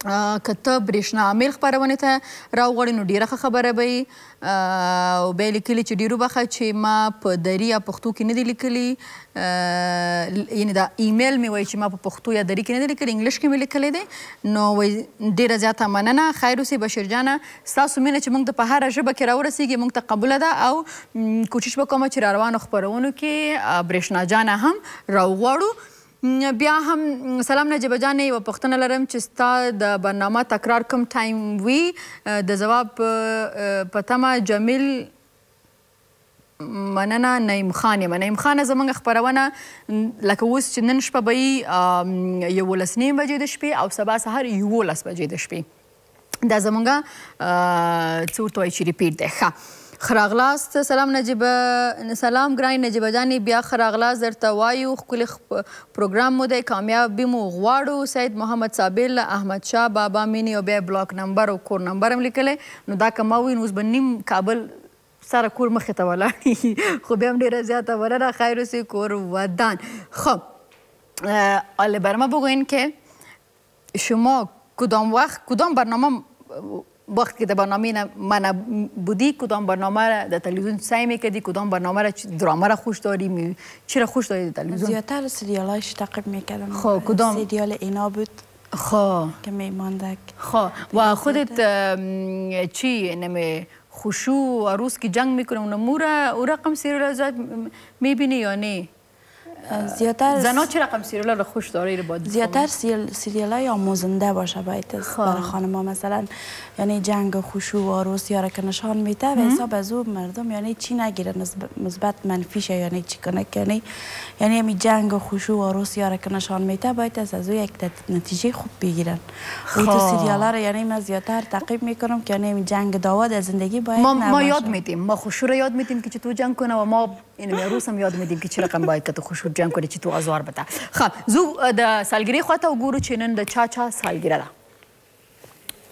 که ته برېښنا عامل خپرونې ته راوغواړې نو ډېره ښه خبره به وي او بیا یې لیکلي چې ډېر وبخښه چې ما په دري یا پښتو کې نه دي لیکلي یعنې دا ایمیل مې وایي چې ما په پښتو یا دري کې نه دي لیکلي انګلیش کې مې لیکلی دی نو وایي ډېره زیاته مننه خیر اوسې بشیر جانه ستاسو مینه چې موږ ته په هره ژبه کې راورسېږي موږ ته قبوله ده او کوشش به کومه چې را روانو خپرونو کې برېښنا جانه هم راوغواړو بیا هم سلام نجیبه جانې یوه پوښتنه لرم چې ستا د برنامه تکرار کوم ټایم وي د ځواب په تمه جمیل مننه نعیم خان یم نعیم خانه زموږ خپرونه لکه اوس چې نن شپه به وي 11:30 بجې د شپې او سبا سهار 11 بجې د شپې دا زموږ څه ورته وایي چې ریپیټ دی ښه خراغلاست سلام نجیبه سلام ګران نجیبه جانې بیا خراغلاست درته وایو ښکلی پروګرام مو دی کامیابي مو غواړو سید محمد صابر احمد شاه بابا مینی او بیا بلاک نمبر او کور نمبر هم لیکلی نو دا که ما ووایو نو اوس به نیم کابل سره کور مخې ته ولاړ خو بیا هم ډېره زیاته مننه خیر اوسې کور ودان. خب برنامه بگوین که شما کدام برنامه وقت که در برنامه من بودی کدام برنامه را در تلویزیون سعی میکردی کدام برنامه را دراما را خوش داری چی را خوش داری در تلویزیون؟ زیادتر سریالایش تعقیب میکردم. خب کدام؟ سریال اینا بود که میماندک. خب و خودت چی نمی خشوع و روز که جنگ میکنم او رقم سریال زیاد میبینی یا نه؟ زیادتر زنا چه رقم سریال را خوش داری رو باید زیادتر سریال های آموزنده باشه باید برای خانم ها مثلا یعنی جنگ و خشوع و عروسی ها را که نشان میده به حساب از او مردم یعنی چی نگیره مثبت منفیشه یعنی چی کنه یعنی همی جنگ و خشوع و عروسی ها را که نشان میده باید از او یک نتیجه خوب بگیرن. او تو سریال ها را یعنی من زیادتر تعقیب میکنم که یعنی جنگ داوود از زندگی باید نباشه. ما یاد میدیم ما خشوع را یاد میدیم که چطور جنگ کنه و ما این عروس هم یاد میدیم که چه رقم باید که تو خشوع جنگ کنی چطور آزار بده. خب زو د سالگیری خواهد وګورو چې نن د چا سالگیره ده.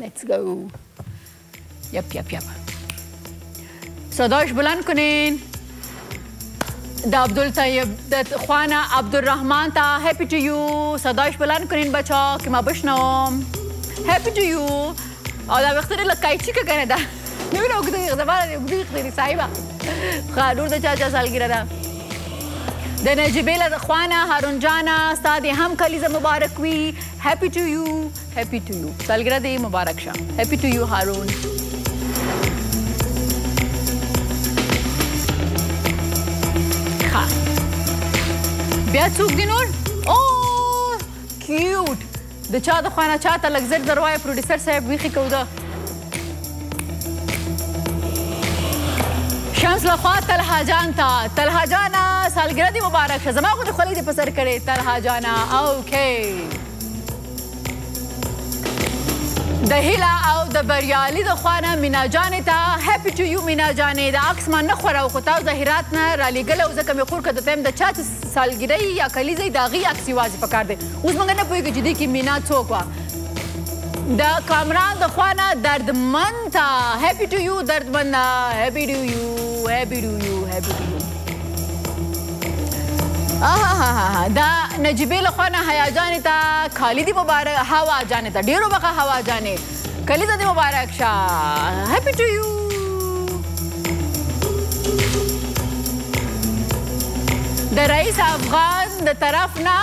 Let's go. یپ صداش بلند کنین. د عبدالطیب د خوانه عبدالرحمن تا هپی تو یو صداش بلند کنین بچا که ما بشنوم. هپی تو یو او دا وقتی لکای چی که کنه ده نمیره اگده زبانه اگده اختیری صاحبه. خانور د چا سالگیره ده. د نجیبې له خوانه هارون جانه ستا دې هم کلیزه مبارک وي. هپی ټو یو هپی ټو یو سالګره دې مبارک شه. هپی ټو یو هارون. ښه بیا څوک دي نور؟ او کیوټ د چا د خوانه چاته لږ زر در وایه پروډیسر صاحب ویښې کو ده. شمس لخوا طلحه جان ته طلحه جانه سالګره دې مبارک شه. زما غوندې خولۍ دې په سر کړې طلحه جانه. اوکې د هیله او د بریالي د خوانه مینا جانې ته هپی ټو یو مینا جانې. د عکس ما نه خوره خو تا ظاهرات نه رالیږلی او ځکه مې خور که د ټایم د چا چې سالګرۍ یا کلیزه د هغې عکس یوازې پکار دی. اوس موږ نه پوهېږو چې دې کې مینا څوک وه. د کامران د خوانه دردمن ته هپی ټو یو دردمن هپی ټو یو هپی ټو یو هپی ټو یو. دا نجیبې له خوانه حیا جانې ته کالی دې مبارک هوا جانې ته ډېرو بخه هوا جانې کلیزه دې مبارک شه. هپی ټو یو. د رئیس افغان د طرف نه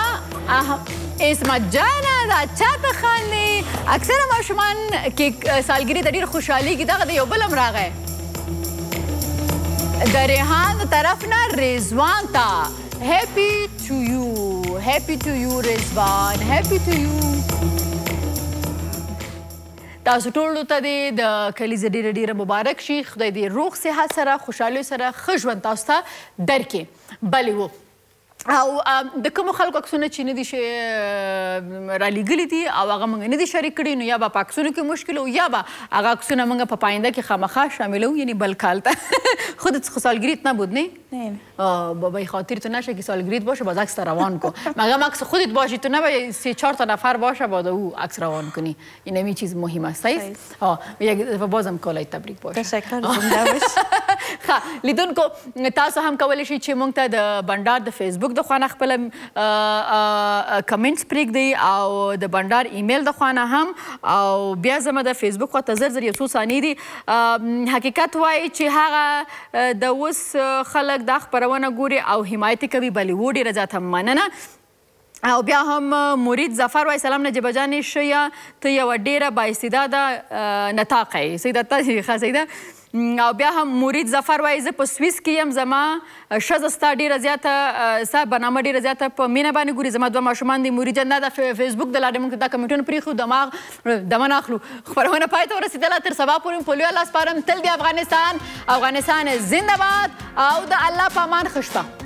اسمت جانه دا چاته خاندي. اکثره ماشومان کې سالګري ته ډېر خوشحالېږي. دغه د یو بل هم راغی د ریحان د طرف نه رضوان ته هپی ټو یو هپی ټو یو رضوان هپی ټو یو. تاسو ټولو ته دې د کلیزه ډېره مبارک شي. خدای دې روغ صحت سره خوشحالۍ سره ښه ژوند تاسو ته درکړي. بلې و او د کومو خلکو عکسونه چې نه دي رالیږلي دي او هغه موږ نه دي شریک کړي نو یا به په عکسونو کې مشکل او یا به هغه عکسونه موږ په پاینده کې خامخا شاملو یعنی بل کال ته. خودت سالگریت نبود نه؟ نه به خاطر تو نشه که سالگریت باشه باز عکس روان کن. مگم عکس خودت باشی تو نه 3-4 تا نفر باشه بعد او عکس روان کنی. این همی چیز مهم است. یک دفعه بازم کالای تبریک باشه. تشکر زنده باش. لیدونکو تاسو هم کولی شئ چې موږ ته د بنډار د فیسبوک د خوانه خپله کمنټس پرېږدئ او د بنډار ایمیل د خوانه هم او بیا زما د فیسبوک خواته زر یو څو ثانیې دي. حقیقت وایي چې هغه د اوس خلک دا خپرونه ګوري او حمایت کوي بالیووډ ډېره زیاته مننه. او بیا هم مورد ظفر وایي سلام نجیبه جانې ښه ته یوه ډېره بااستعداده نطاقه یې. سیده تاسې ښه سیده. او بیا هم مورد ظفر وایي زه په سویس کې یم زما ښځه ستا ډېره زیاته ستا برنامه ډېره زیاته په مینه باندې ګوري. زما 2 ماشومان دي. مورد جان دا د فیسبوک د لارې موږ دا کمنټونه پرېښو دمه نه اخلو. خپرونه پای ته ورسېدله. تر سبا پورې په لویه لاس سپارم. تل دې افغانستان زنده باد او د الله په امان ښه شپه.